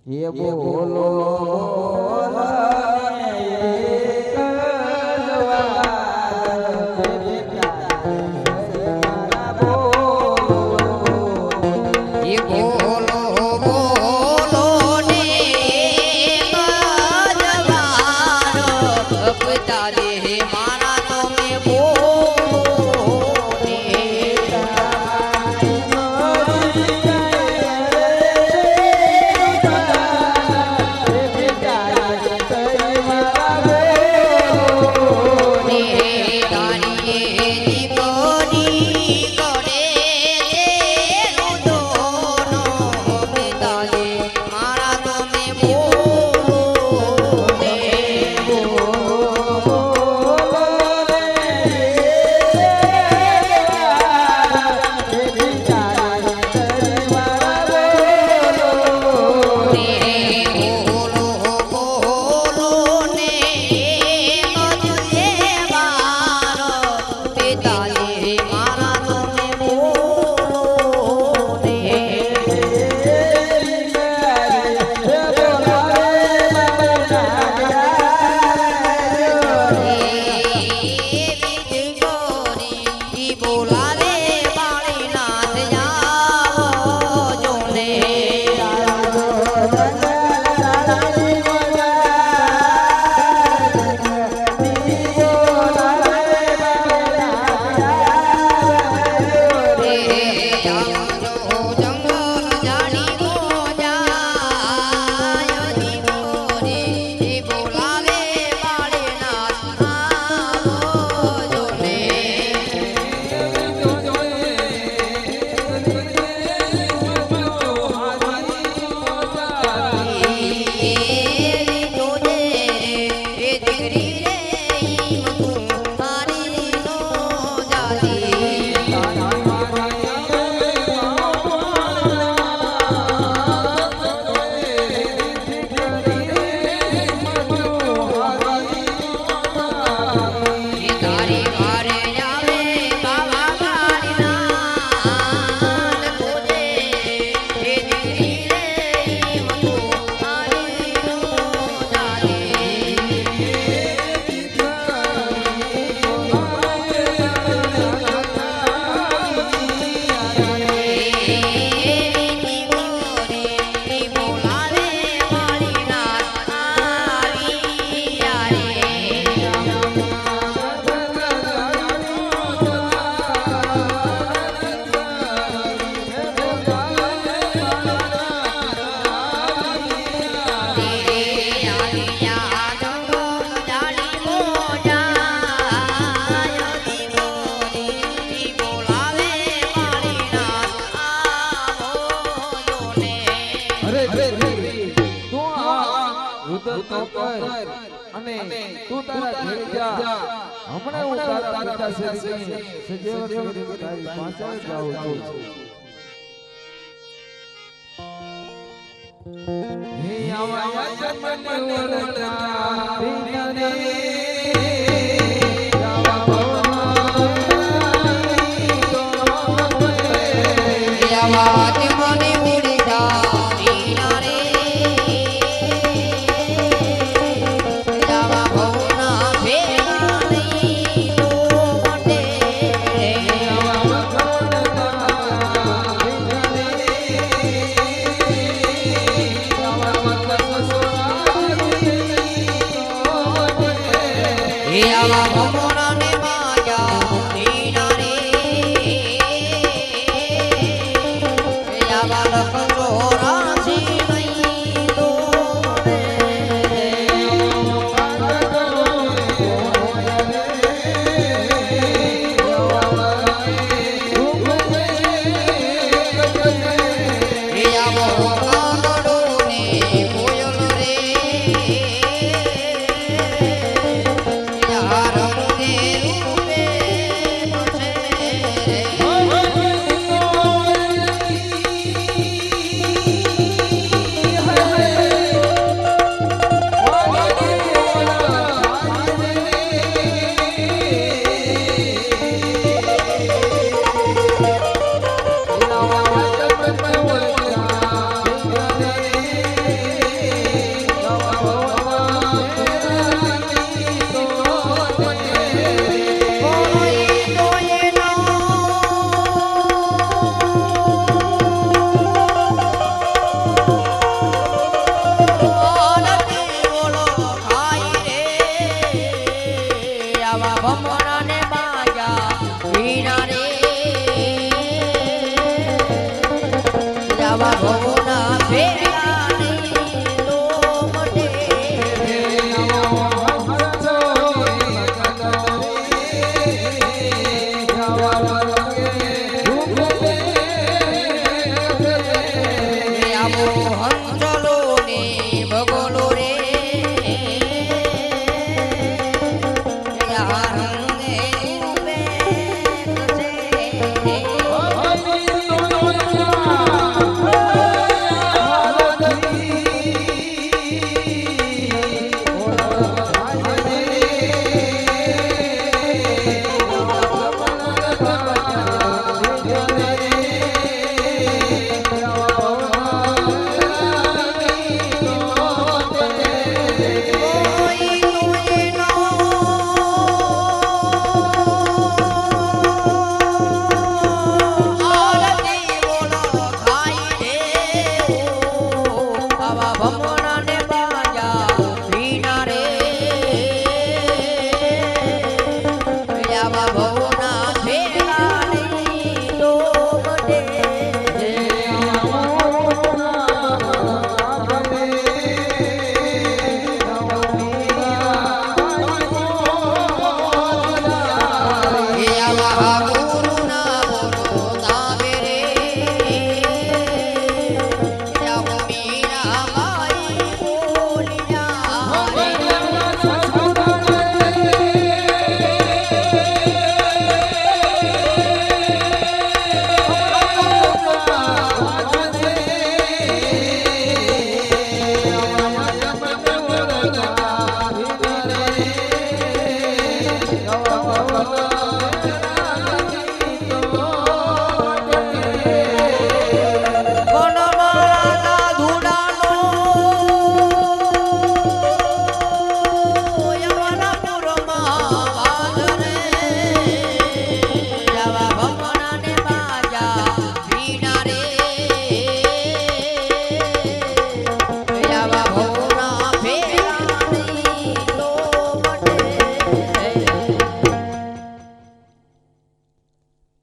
ये बोलो અને તું તારા ઘરે જા હમણે હું તારા પિતા શ્રીને સજેવ કરી તારી પાસે જાઉં છું હે આવા જન્મને ઓરતા વિનરે આવા ભવના ભેળાની તો મટે આવો હંસલો ને ભગોલો રે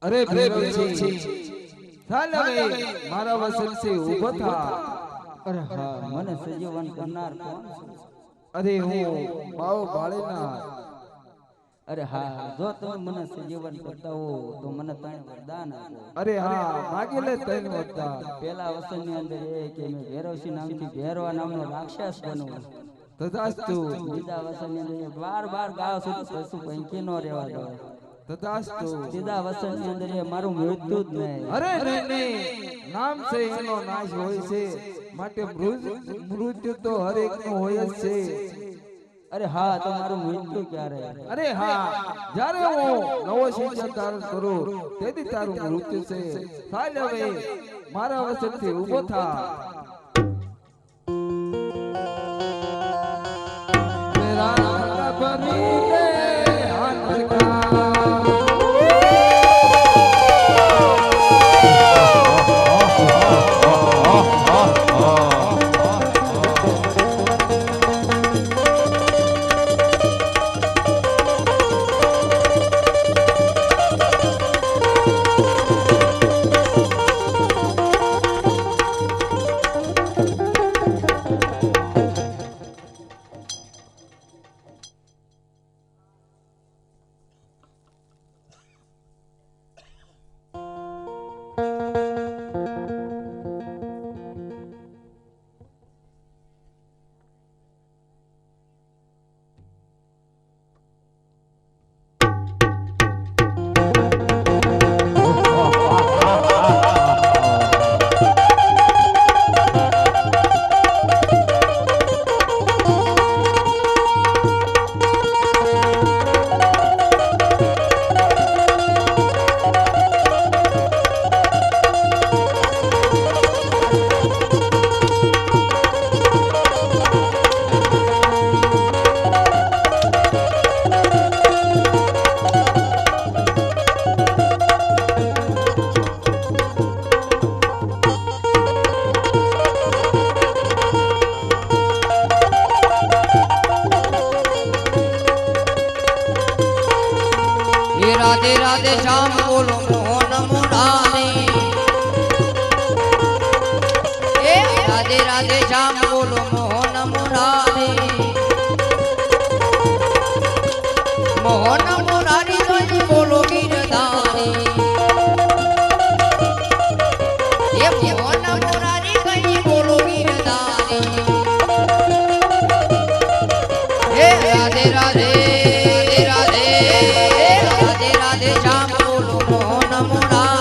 અરે પછી ચાલ હવે મારા વસન સે ઊભો થા. અરે હા, મને સજીવન કરનાર કોણ છે? અરે હું બાવ બાળેના. અરે હા, જો તમે મને સજીવન કરતા હો તો મને 3 વરદાન આપો. અરે હા, માગી લે 3 વરદાન. પેલા વસનની અંદર એ કે મેં ભૈરવસિંહ નામથી ભૈરવા નામનો રાક્ષસ બનવું. તથાસ્તુ. બીજા વસનની અંદર બાર ગાળો સુધી પશુ પંખી નો રહેવા દો. તથાસ્તુ. ત્રીજા વસનની અંદર એ મારું મૃત્યુ જ નહીં. અરે નહીં, નામ છે એનો નાશ હોય છે, માટે મૃત્યુ તો હરેક નો હોય જ છે. અરે હા, તો મારું મૃત્યુ ક્યારે? અરે હા, જ્યારે હું નવો શિક્ષણ ધારણ કરું તેથી તારું મૃત્યુ છે. ચાલ હવે મારા વચનથી ઊભો થા. મેરા બની રે આનકા. બોલો મોહન મોડા